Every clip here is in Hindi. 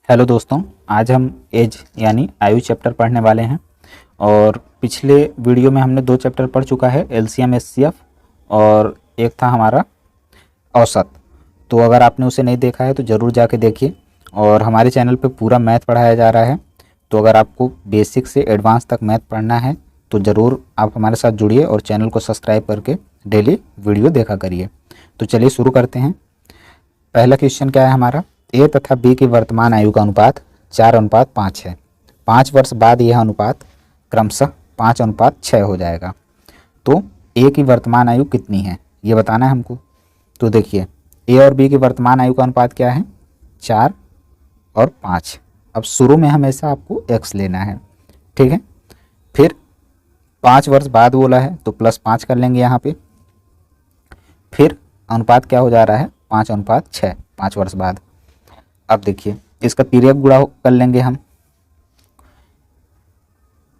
हेलो दोस्तों, आज हम एज यानी आयु चैप्टर पढ़ने वाले हैं। और पिछले वीडियो में हमने 2 चैप्टर पढ़ चुका है, एलसीएम एचसीएफ और एक था हमारा औसत। तो अगर आपने उसे नहीं देखा है तो ज़रूर जाके देखिए। और हमारे चैनल पे पूरा मैथ पढ़ाया जा रहा है, तो अगर आपको बेसिक से एडवांस तक मैथ पढ़ना है तो ज़रूर आप हमारे साथ जुड़िए और चैनल को सब्सक्राइब करके डेली वीडियो देखा करिए। तो चलिए शुरू करते हैं। पहला क्वेश्चन क्या है हमारा, ए तथा बी की वर्तमान आयु का अनुपात 4:5 है। 5 वर्ष बाद यह अनुपात क्रमशः 5:6 हो जाएगा। तो ए की वर्तमान आयु कितनी है ये बताना है हमको। तो देखिए, ए और बी की वर्तमान आयु का अनुपात क्या है, 4 और 5। अब शुरू में हमेशा आपको x लेना है, ठीक है। फिर 5 वर्ष बाद बोला है तो +5 कर लेंगे यहाँ पे। फिर अनुपात क्या हो जा रहा है, 5:6, 5 वर्ष बाद। अब देखिए, इसका तिर्यक गुणा कर लेंगे हम,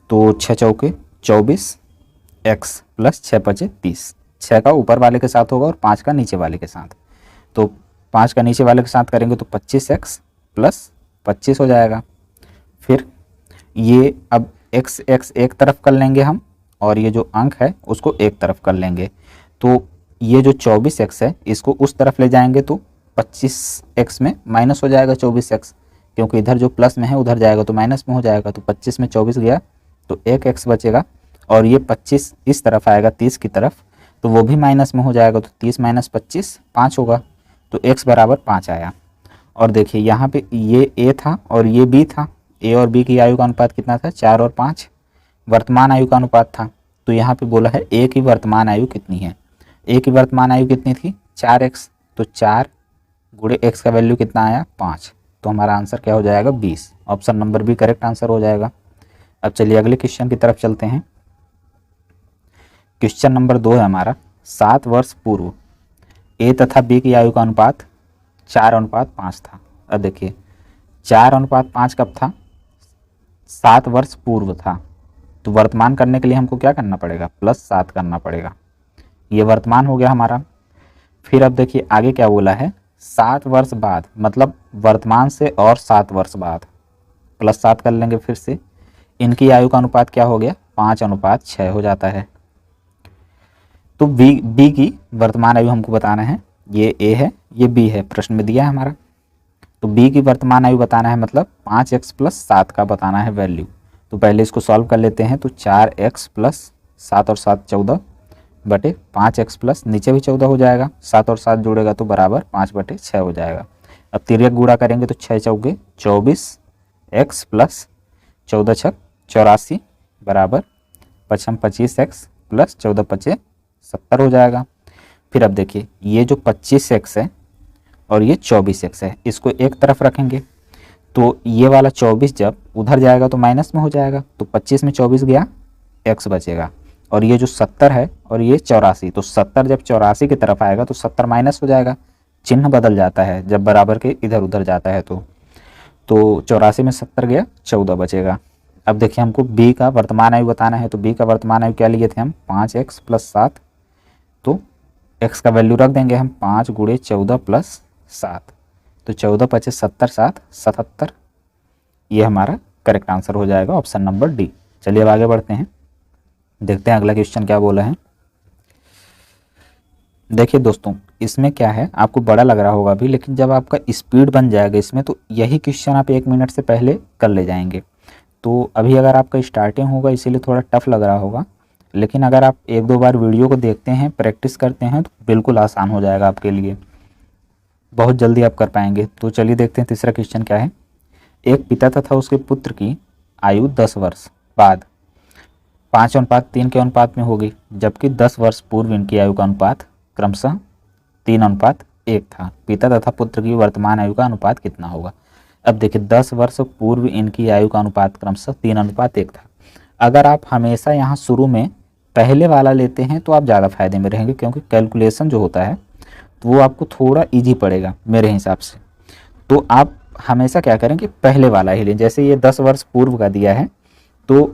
तो 6 चौके 24 x + 6 पचे 30। 6 का ऊपर वाले के साथ होगा और 5 का नीचे वाले के साथ। तो 5 का नीचे वाले के साथ करेंगे तो 25x + 25 हो जाएगा। फिर ये अब x एक तरफ कर लेंगे हम और ये जो अंक है उसको एक तरफ कर लेंगे। तो ये जो 24x है इसको उस तरफ ले जाएंगे तो 25x में माइनस हो जाएगा 24x, क्योंकि इधर जो प्लस में है उधर जाएगा तो माइनस में हो जाएगा। तो 25 में 24 गया तो 1x बचेगा और ये 25 इस तरफ आएगा 30 की तरफ, तो वो भी माइनस में हो जाएगा। तो 30 - 25 5 होगा, तो x बराबर 5 आया। और देखिए यहाँ पे ये a था और ये b था। a और b की आयु का अनुपात कितना था, 4 और 5 वर्तमान आयु का अनुपात था। तो यहाँ पे बोला है a की वर्तमान आयु कितनी है। a की वर्तमान आयु कितनी थी, 4x। तो 4 गुणे x का वैल्यू कितना आया, 5। तो हमारा आंसर क्या हो जाएगा, 20। Option number B correct answer हो जाएगा। अब चलिए अगले क्वेश्चन की तरफ चलते हैं। क्वेश्चन नंबर 2 है हमारा, 7 वर्ष पूर्व a तथा b की आयु का अनुपात 4:5 था। अब देखिए 4:5 कब था, 7 वर्ष पूर्व था। तो वर्तमान करने के लिए हमको क्या करना पड़ेगा, +7 करना पड़ेगा। ये वर्तमान हो गया हमारा। फिर अब देखिए आगे क्या बोला है, 7 वर्ष बाद, मतलब वर्तमान से और 7 वर्ष बाद +7 कर लेंगे। फिर से इनकी आयु का अनुपात क्या हो गया, 5:6 हो जाता है। तो बी की वर्तमान आयु हमको बताना है। ये ए है, ये बी है, प्रश्न में दिया है हमारा। तो बी की वर्तमान आयु बताना है, मतलब 5x + 7 का बताना है वैल्यू। तो पहले इसको सॉल्व कर लेते हैं। तो 4x + 7 और 7 14 बटे 5x + नीचे भी 14 हो जाएगा, 7 और 7 जोड़ेगा तो बराबर 5/6 हो जाएगा। अब तिर्यक गुणा करेंगे तो 6 चौके 24 x + 14 छक 84 बराबर 5 25x + 14 पचे 70 हो जाएगा। फिर अब देखिए ये जो 25x है और ये 24x है, इसको एक तरफ रखेंगे। तो ये वाला 24 जब उधर जाएगा तो माइनस में हो जाएगा, तो 25 में 24 गया, x बचेगा। और ये जो 70 है और ये 84, तो 70 जब 84 की तरफ आएगा तो 70 माइनस हो जाएगा, चिन्ह बदल जाता है जब बराबर के इधर उधर जाता है। तो 84 में 70 गया, 14 बचेगा। अब देखिए हमको b का वर्तमान आयु बताना है। तो b का वर्तमान आयु क्या लिए थे हम, 5x + 7। तो x का वैल्यू रख देंगे हम, 5 × 14 + 7। तो 14 पचे 70 7 77। ये हमारा करेक्ट आंसर हो जाएगा, ऑप्शन नंबर डी। चलिए अब आगे बढ़ते हैं, देखते हैं अगला क्वेश्चन क्या बोला है। देखिए दोस्तों, इसमें क्या है, आपको बड़ा लग रहा होगा अभी, लेकिन जब आपका स्पीड बन जाएगा इसमें तो यही क्वेश्चन आप 1 मिनट से पहले कर ले जाएंगे। तो अभी अगर आपका स्टार्टिंग होगा इसीलिए थोड़ा टफ लग रहा होगा, लेकिन अगर आप 1-2 बार वीडियो को देखते हैं, प्रैक्टिस करते हैं तो बिल्कुल आसान हो जाएगा आपके लिए, बहुत जल्दी आप कर पाएंगे। तो चलिए देखते हैं तीसरा क्वेश्चन क्या है। एक पिता तथा उसके पुत्र की आयु 10 वर्ष बाद 5:3 के अनुपात में होगी, जबकि 10 वर्ष पूर्व इनकी आयु का अनुपात क्रमशः 3:1 था। पिता तथा पुत्र की वर्तमान आयु का अनुपात कितना होगा। अब देखिए 10 वर्ष पूर्व इनकी आयु का अनुपात क्रमशः 3:1 था। अगर आप हमेशा यहाँ शुरू में पहले वाला लेते हैं तो आप ज़्यादा फायदे में रहेंगे, क्योंकि कैलकुलेशन जो होता है तो वो आपको थोड़ा इजी पड़ेगा मेरे हिसाब से। तो आप हमेशा क्या करें कि पहले वाला ही लें। जैसे ये 10 वर्ष पूर्व का दिया है तो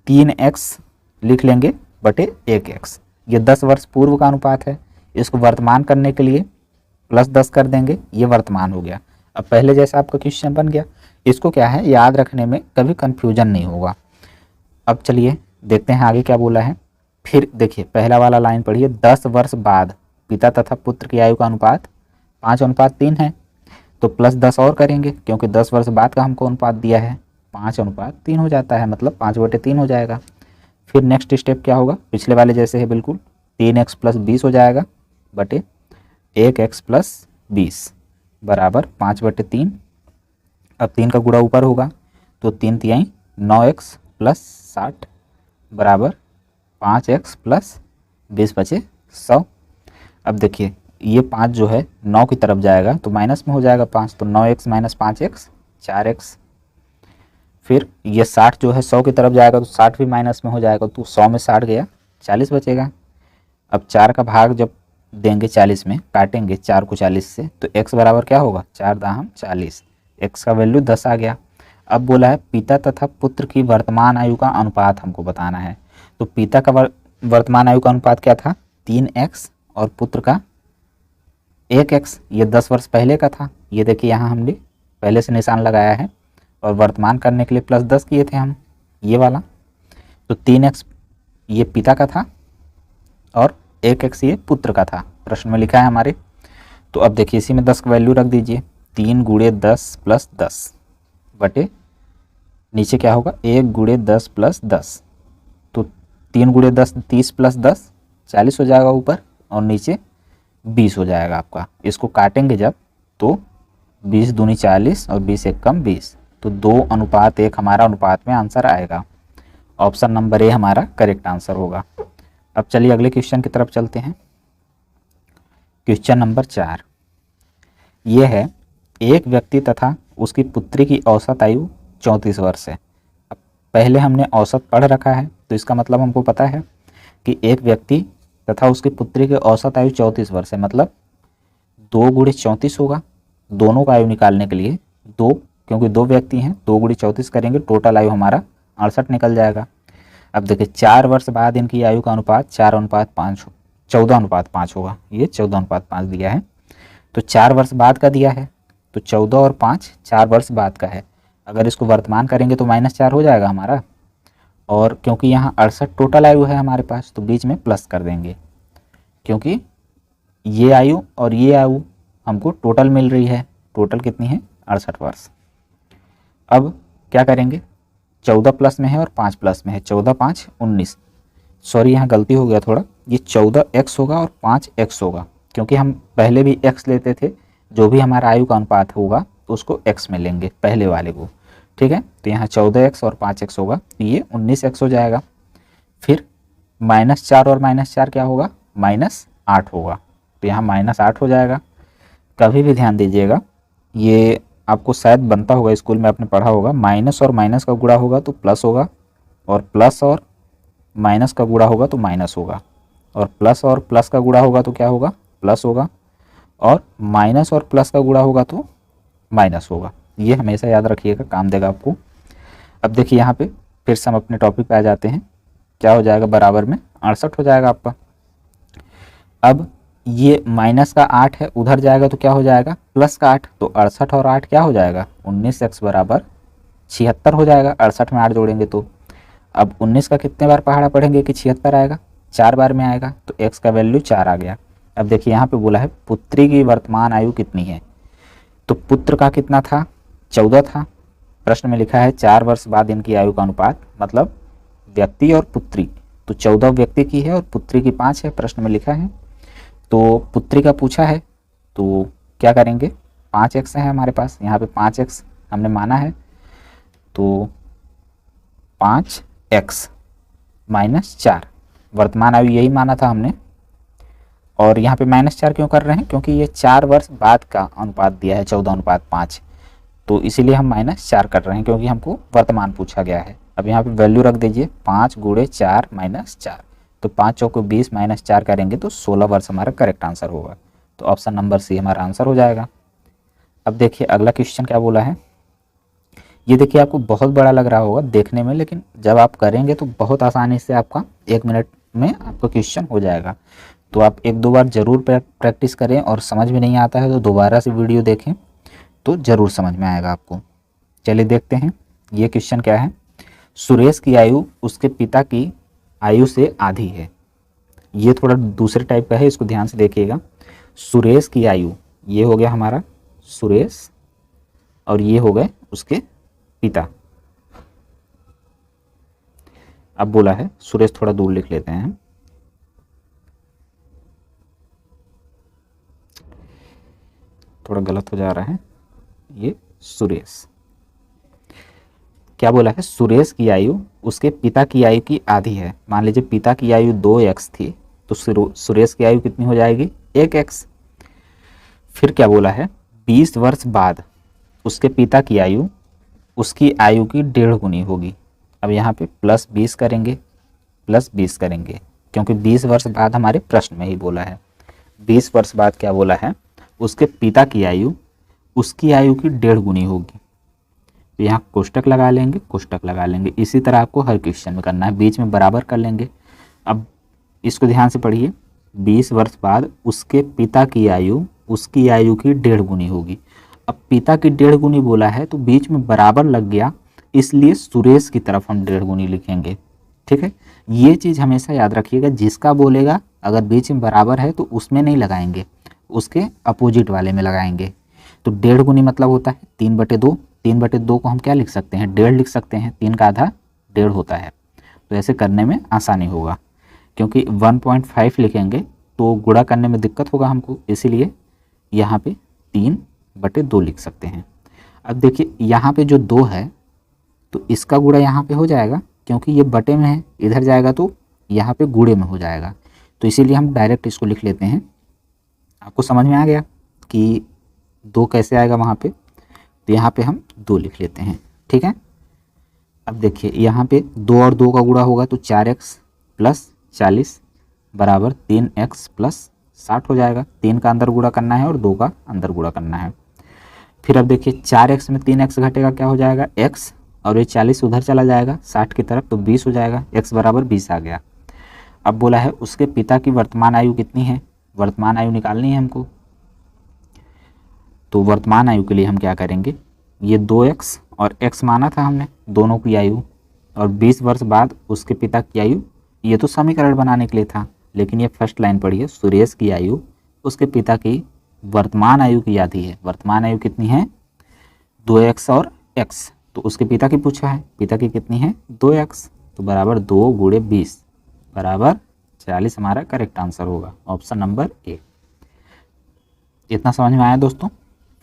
3x लिख लेंगे बटे 1x। ये 10 वर्ष पूर्व का अनुपात है, इसको वर्तमान करने के लिए +10 कर देंगे, ये वर्तमान हो गया। अब पहले जैसा आपका क्वेश्चन बन गया। इसको क्या है याद रखने में कभी कन्फ्यूजन नहीं होगा। अब चलिए देखते हैं आगे क्या बोला है। फिर देखिए पहला वाला लाइन पढ़िए, 10 वर्ष बाद पिता तथा पुत्र की आयु का अनुपात 5:3 है। तो +10 और करेंगे क्योंकि 10 वर्ष बाद का हमको अनुपात दिया है, 5:3 हो जाता है, मतलब 5/3 हो जाएगा। फिर नेक्स्ट स्टेप क्या होगा, पिछले वाले जैसे है बिल्कुल, 3x + 20 हो जाएगा बटे 1x + 20 बराबर 5/3। अब 3 का गुणा ऊपर होगा तो 3 तिहाई 9x + 60 बराबर 5x + 20 बचे 100। अब देखिए ये 5 जो है 9 की तरफ जाएगा तो माइनस में हो जाएगा 5, तो 9x - 5x 4x। फिर ये 60 जो है 100 की तरफ जाएगा तो 60 भी माइनस में हो जाएगा, तो 100 में 60 गया 40 बचेगा। अब 4 का भाग जब देंगे 40 में, काटेंगे 4 को 40 से, तो x बराबर क्या होगा, 4 दाहम 40, x का वैल्यू 10 आ गया। अब बोला है पिता तथा पुत्र की वर्तमान आयु का अनुपात हमको बताना है। तो पिता का वर्तमान आयु का अनुपात क्या था, 3x, और पुत्र का 1x। ये 10 वर्ष पहले का था, ये देखिए यहाँ हमने पहले से निशान लगाया है, और वर्तमान करने के लिए +10 किए थे हम, ये वाला। तो 3x ये पिता का था और 1x ये पुत्र का था, प्रश्न में लिखा है हमारे। तो अब देखिए इसी में 10 का वैल्यू रख दीजिए, 3 × 10 + 10 बटे नीचे क्या होगा 1 × 10 + 10, तो 3 × 10 30 + 10 40 हो जाएगा ऊपर, और नीचे 20 हो जाएगा आपका। इसको काटेंगे जब तो 20 दूनी 40 और 20 एकम 20, तो 2:1 हमारा अनुपात में आंसर आएगा। ऑप्शन नंबर ए हमारा करेक्ट आंसर होगा। अब चलिए अगले क्वेश्चन की तरफ चलते हैं। क्वेश्चन नंबर 4 ये है, एक व्यक्ति तथा उसकी पुत्री की औसत आयु 34 वर्ष है। अब पहले हमने औसत पढ़ रखा है, तो इसका मतलब हमको पता है कि एक व्यक्ति तथा उसकी पुत्री की औसत आयु 34 वर्ष है, मतलब 2 × 34 होगा। दोनों का आयु निकालने के लिए क्योंकि 2 व्यक्ति हैं, 2 × 34 करेंगे, टोटल आयु हमारा 68 निकल जाएगा। अब देखिए 4 वर्ष बाद इनकी आयु का अनुपात 4:5 14:5 होगा, ये 14:5 दिया है, तो 4 वर्ष बाद का दिया है, तो 14 और 5 4 वर्ष बाद का है। अगर इसको वर्तमान करेंगे तो -4 हो जाएगा हमारा, और क्योंकि यहाँ 68 टोटल आयु है हमारे पास, तो बीच में प्लस कर देंगे, क्योंकि ये आयु और ये आयु हमको टोटल मिल रही है। टोटल कितनी है, 68 वर्ष। अब क्या करेंगे, 14 प्लस में है और 5 प्लस में है, 14 5 19, सॉरी यहाँ गलती हो गया थोड़ा, ये 14x होगा और 5x होगा, क्योंकि हम पहले भी x लेते थे, जो भी हमारा आयु का अनुपात होगा तो उसको x में लेंगे पहले वाले को, ठीक है। तो यहाँ 14x और 5x होगा, तो ये 19x हो जाएगा। फिर -4 और -4 क्या होगा, -8 होगा, तो यहाँ -8 हो जाएगा। कभी भी ध्यान दीजिएगा, ये आपको शायद बनता होगा, स्कूल में आपने पढ़ा होगा, माइनस और माइनस का गुणा होगा तो प्लस होगा, और प्लस और माइनस का गुणा होगा तो माइनस होगा, और प्लस और प्लस का गुणा होगा तो क्या होगा, प्लस होगा, और माइनस और प्लस का गुणा होगा तो माइनस होगा। ये हमेशा याद रखिएगा, काम देगा आपको। अब देखिए यहाँ पे फिर से हम अपने टॉपिक पे आ जाते हैं, क्या हो जाएगा, बराबर में 68 हो जाएगा आपका। अब ये माइनस का 8 है, उधर जाएगा तो क्या हो जाएगा, प्लस का 8, तो 68 और 8 क्या हो जाएगा, 19x बराबर 76 हो जाएगा। 68 में 8 जोड़ेंगे तो अब 19 का कितने बार पहाड़ा पढ़ेंगे कि 76 आएगा, 4 बार में आएगा, तो x का वैल्यू 4 आ गया। अब देखिए यहाँ पे बोला है पुत्री की वर्तमान आयु कितनी है, तो पुत्र का कितना था, 14 था। प्रश्न में लिखा है 4 वर्ष बाद इनकी आयु का अनुपात, मतलब व्यक्ति और पुत्री, तो 14 व्यक्ति की है और पुत्री की 5 है, प्रश्न में लिखा है। तो पुत्री का पूछा है तो क्या करेंगे, 5x है हमारे पास, यहाँ पे 5x हमने माना है, तो 5x - 4, वर्तमान आयु यही माना था हमने, और यहाँ पे -4 क्यों कर रहे हैं, क्योंकि ये 4 वर्ष बाद का अनुपात दिया है 14:5, तो इसीलिए हम -4 कर रहे हैं, क्योंकि हमको वर्तमान पूछा गया है। अब यहाँ पे वैल्यू रख दीजिए, 5 × 4 - 4, तो 5 चौको 20 -4 करेंगे तो 16 वर्ष हमारा करेक्ट आंसर होगा। तो ऑप्शन नंबर सी हमारा आंसर हो जाएगा। अब देखिए अगला क्वेश्चन क्या बोला है, ये देखिए आपको बहुत बड़ा लग रहा होगा देखने में, लेकिन जब आप करेंगे तो बहुत आसानी से आपका 1 मिनट में आपका क्वेश्चन हो जाएगा। तो आप 1-2 बार ज़रूर प्रैक्टिस करें, और समझ में नहीं आता है तो दोबारा से वीडियो देखें तो ज़रूर समझ में आएगा आपको। चलिए देखते हैं ये क्वेश्चन क्या है। सुरेश की आयु उसके पिता की आयु से आधी है। ये थोड़ा दूसरे टाइप का है, इसको ध्यान से देखिएगा। सुरेश की आयु, ये हो गया हमारा सुरेश और ये हो गए उसके पिता। अब बोला है सुरेश, थोड़ा दूर लिख लेते हैं, थोड़ा गलत हो जा रहा है। ये सुरेश, क्या बोला है, सुरेश की आयु उसके पिता की आयु की आधी है। मान लीजिए पिता की आयु 2x थी तो सुरेश की आयु कितनी हो जाएगी, 1x। फिर क्या बोला है, 20 वर्ष बाद उसके पिता की आयु उसकी आयु की 1.5 गुनी होगी। अब यहाँ पे +20 करेंगे, +20 करेंगे, क्योंकि 20 वर्ष बाद हमारे प्रश्न में ही बोला है। 20 वर्ष बाद क्या बोला है, उसके पिता की आयु उसकी आयु की 1.5 गुनी होगी। तो यहाँ कोष्टक लगा लेंगे, कोष्टक लगा लेंगे। इसी तरह आपको हर क्वेश्चन में करना है, बीच में बराबर कर लेंगे। अब इसको ध्यान से पढ़िए, 20 वर्ष बाद उसके पिता की आयु उसकी आयु की 1.5 गुनी होगी। अब पिता की 1.5 गुनी बोला है तो बीच में बराबर लग गया, इसलिए सुरेश की तरफ हम 1.5 गुनी लिखेंगे। ठीक है, ये चीज़ हमेशा याद रखिएगा, जिसका बोलेगा अगर बीच में बराबर है तो उसमें नहीं लगाएंगे, उसके अपोजिट वाले में लगाएंगे। तो 1.5 गुनी मतलब होता है 3/2। 3/2 को हम क्या लिख सकते हैं, 1.5 लिख सकते हैं। 3 का आधा 1.5 होता है। तो ऐसे करने में आसानी होगा, क्योंकि 1.5 लिखेंगे तो गुणा करने में दिक्कत होगा हमको, इसीलिए यहाँ पे 3/2 लिख सकते हैं। अब देखिए यहाँ पे जो 2 है तो इसका गुणा यहाँ पे हो जाएगा, क्योंकि ये बटे में है, इधर जाएगा तो यहाँ पे गुणे में हो जाएगा। तो इसीलिए हम डायरेक्ट इसको लिख लेते हैं। आपको समझ में आ गया कि 2 कैसे आएगा वहाँ पे, तो यहाँ पे हम 2 लिख लेते हैं। ठीक है, अब देखिए यहाँ पे 2 और 2 का गुणा होगा तो 4x + 40 बराबर 3x + 60 हो जाएगा। 3 का अंदर गुणा करना है और 2 का अंदर गुणा करना है। फिर अब देखिए 4x में 3x घटेगा, क्या हो जाएगा, x, और ये 40 उधर चला जाएगा 60 की तरफ तो 20 हो जाएगा। x बराबर 20 आ गया। अब बोला है उसके पिता की वर्तमान आयु कितनी है, वर्तमान आयु निकालनी है हमको। तो वर्तमान आयु के लिए हम क्या करेंगे, ये 2x और x माना था हमने दोनों की आयु, और 20 वर्ष बाद उसके पिता की आयु, ये तो समीकरण बनाने के लिए था, लेकिन ये फर्स्ट लाइन पढ़िए, सुरेश की आयु उसके पिता की वर्तमान आयु की आधी है। वर्तमान आयु कितनी है, 2x और x, तो उसके पिता की पूछा है, पिता की कितनी है, 2x, तो बराबर 2 × 20 बराबर 40 हमारा करेक्ट आंसर होगा, ऑप्शन नंबर ए। इतना समझ में आया दोस्तों।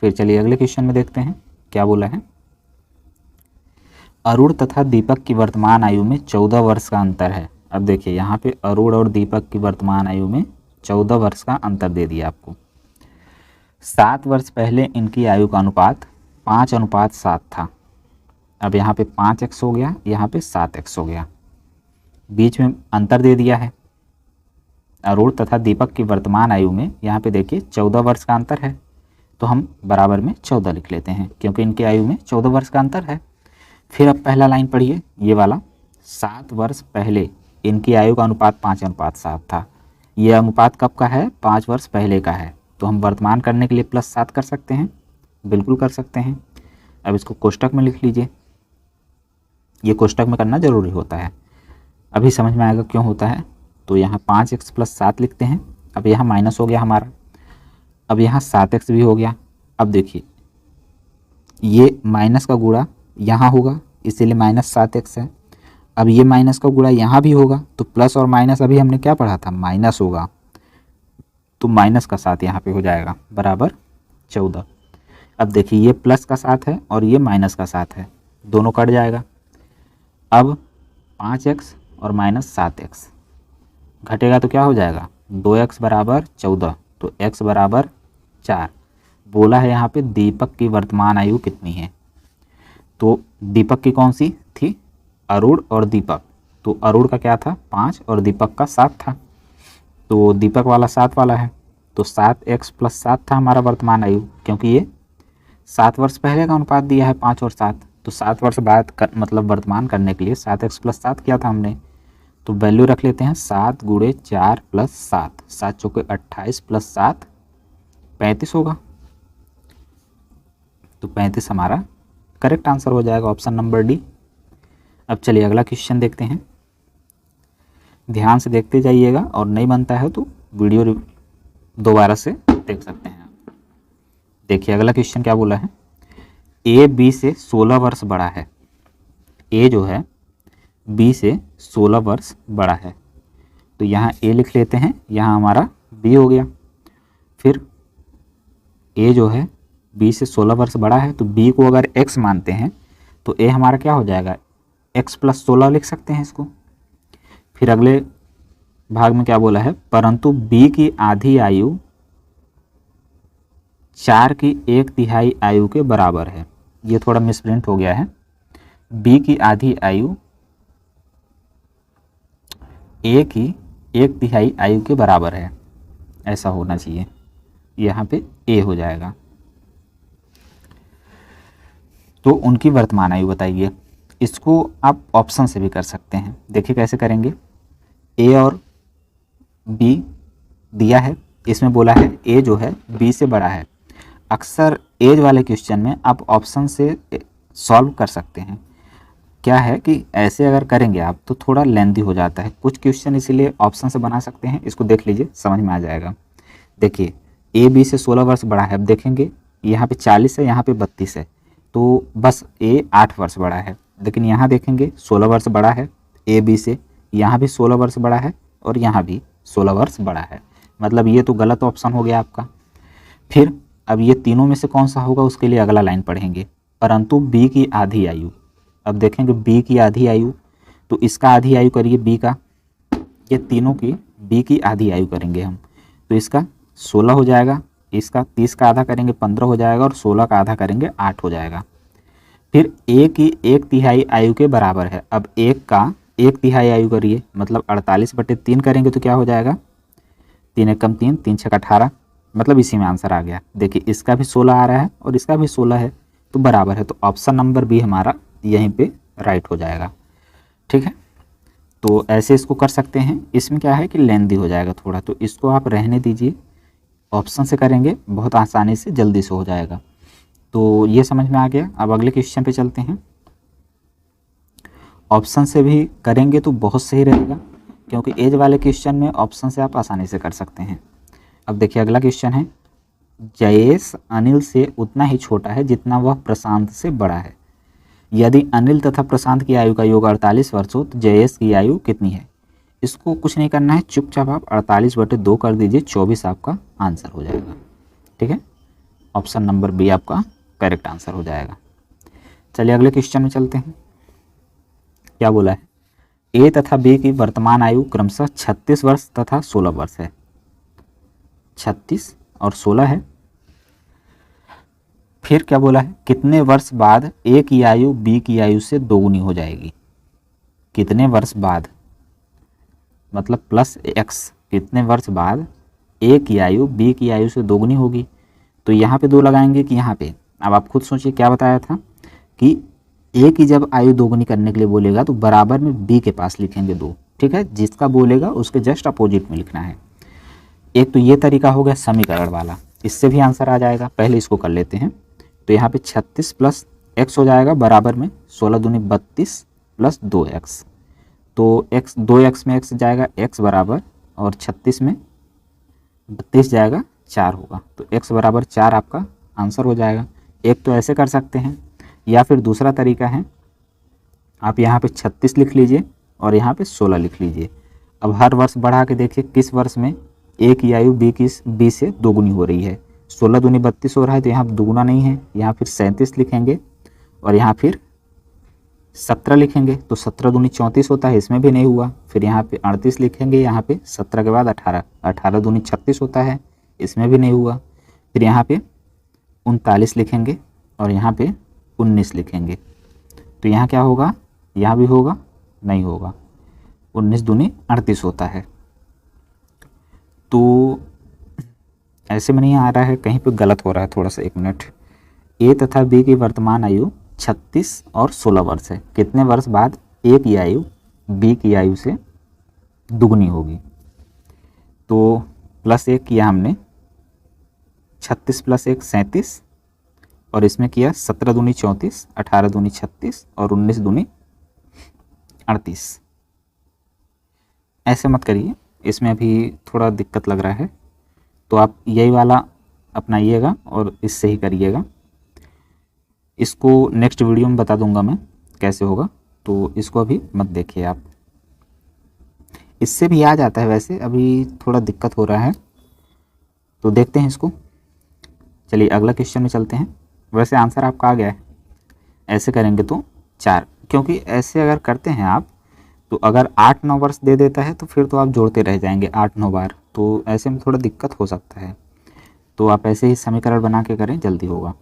फिर चलिए अगले क्वेश्चन में देखते हैं क्या बोला है। अरुण तथा दीपक की वर्तमान आयु में 14 वर्ष का अंतर है। अब देखिए यहाँ पे अरुण और दीपक की वर्तमान आयु में 14 वर्ष का अंतर दे दिया आपको। 7 वर्ष पहले इनकी आयु का अनुपात 5:7 था। अब यहाँ पे 5x हो गया, यहाँ पे 7x हो गया, बीच में अंतर दे दिया है। अरुण तथा दीपक की वर्तमान आयु में यहाँ पे देखिए 14 वर्ष का अंतर है, तो हम बराबर में 14 लिख लेते हैं, क्योंकि इनकी आयु में 14 वर्ष का अंतर है। फिर अब पहला लाइन पढ़िए, ये वाला, 7 वर्ष पहले इनकी आयु का अनुपात 5:7 था। ये अनुपात कब का है, 5 वर्ष पहले का है, तो हम वर्तमान करने के लिए +7 कर सकते हैं, बिल्कुल कर सकते हैं। अब इसको कोष्टक में लिख लीजिए, ये कोष्टक में करना जरूरी होता है, अभी समझ में आएगा क्यों होता है। तो यहाँ 5x + 7 लिखते हैं। अब यहाँ माइनस हो गया हमारा, अब यहाँ 7x भी हो गया। अब देखिए ये माइनस का गुणा यहाँ होगा, इसीलिए -7x है। अब ये माइनस का गुणा यहाँ भी होगा, तो प्लस और माइनस अभी हमने क्या पढ़ा था, माइनस होगा, तो माइनस का 7 यहाँ पे हो जाएगा बराबर 14। अब देखिए ये प्लस का 7 है और ये माइनस का 7 है, दोनों कट जाएगा। अब 5x और -7x घटेगा तो क्या हो जाएगा, 2x बराबर 14, तो x बराबर 4। बोला है यहाँ पे दीपक की वर्तमान आयु कितनी है, तो दीपक की कौन सी थी, अरुण और दीपक, तो अरुण का क्या था 5 और दीपक का 7 था, तो दीपक वाला 7 वाला है, तो 7x + 7 था हमारा वर्तमान आयु, क्योंकि ये 7 वर्ष पहले का अनुपात दिया है 5 और 7, तो 7 वर्ष बाद मतलब वर्तमान करने के लिए 7x + 7 किया था हमने। तो वैल्यू रख लेते हैं 7 × 4 + 7, 7 चौके 28 + 7 35 होगा, तो 35 हमारा करेक्ट आंसर हो जाएगा ऑप्शन नंबर डी। अब चलिए अगला क्वेश्चन देखते हैं, ध्यान से देखते जाइएगा और नहीं बनता है तो वीडियो दोबारा से देख सकते हैं आप। देखिए अगला क्वेश्चन क्या बोला है, ए बी से 16 वर्ष बड़ा है। ए जो है बी से 16 वर्ष बड़ा है, तो यहाँ ए लिख लेते हैं, यहाँ हमारा बी हो गया। फिर ए जो है बी से 16 वर्ष बड़ा है, तो बी को अगर x मानते हैं तो ए हमारा क्या हो जाएगा, x + 16 लिख सकते हैं इसको। फिर अगले भाग में क्या बोला है, परंतु बी की आधी आयु 4 की 1/3 आयु के बराबर है। ये थोड़ा मिसप्रिंट हो गया है, बी की आधी आयु ए की 1/3 आयु के बराबर है, ऐसा होना चाहिए, यहाँ पे ए हो जाएगा। तो उनकी वर्तमान आयु बताइए। इसको आप ऑप्शन से भी कर सकते हैं। देखिए कैसे करेंगे, ए और बी दिया है, इसमें बोला है ए जो है बी से बड़ा है। अक्सर एज वाले क्वेश्चन में आप ऑप्शन से सॉल्व कर सकते हैं। क्या है कि ऐसे अगर करेंगे आप तो थोड़ा लेंदी हो जाता है कुछ क्वेश्चन, इसीलिए ऑप्शन से बना सकते हैं। इसको देख लीजिए, समझ में आ जाएगा। देखिए ए बी से 16 वर्ष बड़ा है। अब देखेंगे यहाँ पे 40 है, यहाँ पे 32 है, तो बस ए 8 वर्ष बड़ा है। लेकिन यहाँ देखेंगे 16 वर्ष बड़ा है ए बी से, यहाँ भी 16 वर्ष बड़ा है और यहाँ भी 16 वर्ष बड़ा है, मतलब ये तो गलत ऑप्शन हो गया आपका। फिर अब ये तीनों में से कौन सा होगा, उसके लिए अगला लाइन पढ़ेंगे, परंतु बी की आधी आयु। अब देखेंगे बी की आधी आयु, तो इसका आधी आयु करिए बी का, ये तीनों की बी की आधी आयु करेंगे हम, तो इसका 16 हो जाएगा, इसका 30 का आधा करेंगे 15 हो जाएगा और 16 का आधा करेंगे 8 हो जाएगा। फिर ए की 1/3 आयु के बराबर है। अब एक का 1/3 आयु करिए, मतलब 48/3 करेंगे तो क्या हो जाएगा, 3 एकम 3, 3 छक 18, मतलब इसी में आंसर आ गया। देखिए इसका भी 16 आ रहा है और इसका भी 16 है, तो बराबर है, तो ऑप्शन नंबर बी हमारा यहीं पे राइट हो जाएगा। ठीक है, तो ऐसे इसको कर सकते हैं। इसमें क्या है कि लेंदी हो जाएगा थोड़ा, तो इसको आप रहने दीजिए, ऑप्शन से करेंगे बहुत आसानी से जल्दी से हो जाएगा। तो ये समझ में आ गया। अब अगले क्वेश्चन पे चलते हैं। ऑप्शन से भी करेंगे तो बहुत सही रहेगा, क्योंकि एज वाले क्वेश्चन में ऑप्शन से आप आसानी से कर सकते हैं। अब देखिए अगला क्वेश्चन है, जयेश अनिल से उतना ही छोटा है जितना वह प्रशांत से बड़ा है। यदि अनिल तथा प्रशांत की आयु का योग 48 वर्ष हो तो जयेश की आयु कितनी है। इसको कुछ नहीं करना है, चुपचाप आप 48/2 कर दीजिए, 24 आपका आंसर हो जाएगा। ठीक है, ऑप्शन नंबर बी आपका करेक्ट आंसर हो जाएगा। चलिए अगले क्वेश्चन में चलते हैं। क्या बोला है, ए तथा बी की वर्तमान आयु क्रमशः 36 वर्ष तथा 16 वर्ष है। 36 और 16 है। फिर क्या बोला है, कितने वर्ष बाद ए की आयु बी की आयु से दोगुनी हो जाएगी। कितने वर्ष बाद, मतलब +x, कितने वर्ष बाद ए की आयु बी की आयु से दोगुनी होगी। तो यहाँ पे 2 लगाएंगे कि यहाँ पे, अब आप खुद सोचिए क्या बताया था कि ए की जब आयु दोगुनी करने के लिए बोलेगा तो बराबर में बी के पास लिखेंगे 2। ठीक है, जिसका बोलेगा उसके जस्ट अपोजिट में लिखना है। एक तो ये तरीका हो गया समीकरण वाला, इससे भी आंसर आ जाएगा। पहले इसको कर लेते हैं, तो यहाँ पे 36 + x हो जाएगा बराबर में 16 दूनी 32 + 2x। तो x 2x में x जाएगा x बराबर, और 36 में 32 जाएगा 4 होगा, तो x बराबर 4 आपका आंसर हो जाएगा। एक तो ऐसे कर सकते हैं, या फिर दूसरा तरीका है, आप यहाँ पे 36 लिख लीजिए और यहाँ पे 16 लिख लीजिए। अब हर वर्ष बढ़ा के देखिए किस वर्ष में ए की आयु बी से दोगुनी हो रही है। 16 दूनी 32 हो रहा है, तो यहाँ दोगुना नहीं है, यहाँ फिर 37 लिखेंगे और यहाँ फिर 17 लिखेंगे, तो 17 दूनी 34 होता है, इसमें भी नहीं हुआ। फिर यहाँ पे 38 लिखेंगे, यहाँ पे 17 के बाद 18, 18 दूनी 36 होता है, इसमें भी नहीं हुआ। फिर यहाँ पे 39 लिखेंगे और यहाँ पे 19 लिखेंगे, तो यहाँ क्या होगा, यहाँ भी होगा, नहीं होगा, 19 दूनी 38 होता है। तो ऐसे में नहीं आ रहा है, कहीं पे गलत हो रहा है थोड़ा सा, 1 मिनट। ए तथा बी की वर्तमान आयु 36 और 16 वर्ष है। कितने वर्ष बाद ए की आयु बी की आयु से दुगनी होगी। तो +1 किया हमने, 36 + 1 37, और इसमें किया 17 दूनी 34, 18 दूनी 36 और 19 दूनी 38। ऐसे मत करिए, इसमें अभी थोड़ा दिक्कत लग रहा है, तो आप यही वाला अपनाइएगा और इससे ही करिएगा। इसको नेक्स्ट वीडियो में बता दूंगा मैं कैसे होगा, तो इसको अभी मत देखिए आप। इससे भी आ जाता है, वैसे अभी थोड़ा दिक्कत हो रहा है, तो देखते हैं इसको। चलिए अगला क्वेश्चन में चलते हैं। वैसे आंसर आपका आ गया है। ऐसे करेंगे तो 4, क्योंकि ऐसे अगर करते हैं आप तो अगर 8-9 वर्ष दे देता है तो फिर तो आप जोड़ते रह जाएंगे 8-9 बार, तो ऐसे में थोड़ा दिक्कत हो सकता है। तो आप ऐसे ही समीकरण बना के करें, जल्दी होगा।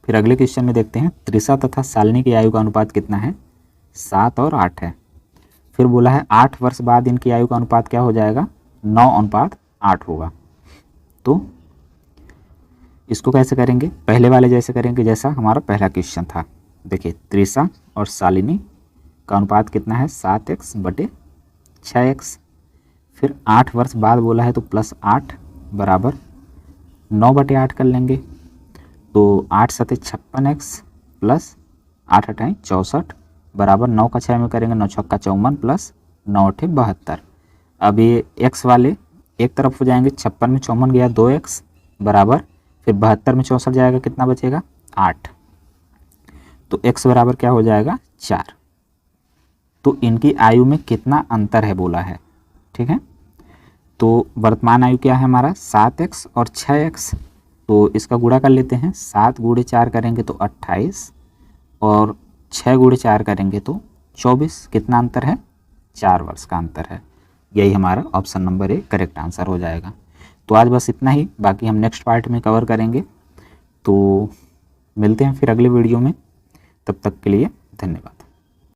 फिर अगले क्वेश्चन में देखते हैं। त्रिशा तथा शालिनी की आयु का अनुपात कितना है? 7 और 8 है। फिर बोला है 8 वर्ष बाद इनकी आयु का अनुपात क्या हो जाएगा? 9:8 होगा। तो इसको कैसे करेंगे? पहले वाले जैसे करेंगे जैसा हमारा पहला क्वेश्चन था। देखिए त्रिशा और शालिनी का अनुपात कितना है? 7x/6x। फिर 8 वर्ष बाद बोला है तो +8 बराबर 9/8 कर लेंगे। तो 8 × 7 = 56x प्लस 8 × 8 = 64 बराबर 9 का 6 में करेंगे 9 × 6 = 54 प्लस 9 × 8 = 72। अब ये x वाले एक तरफ हो जाएंगे, 56 में 54 गया 2x बराबर, फिर 72 में 64 जाएगा, कितना बचेगा? 8। तो x बराबर क्या हो जाएगा? 4। तो इनकी आयु में कितना अंतर है बोला है, ठीक है। तो वर्तमान आयु क्या है हमारा? 7x और 6x। तो इसका गुणा कर लेते हैं। 7 × 4 करेंगे तो 28 और 6 × 4 करेंगे तो 24। कितना अंतर है? 4 वर्ष का अंतर है। यही हमारा option number A correct answer हो जाएगा। तो आज बस इतना ही, बाकी हम नेक्स्ट पार्ट में कवर करेंगे। तो मिलते हैं फिर अगले वीडियो में, तब तक के लिए धन्यवाद।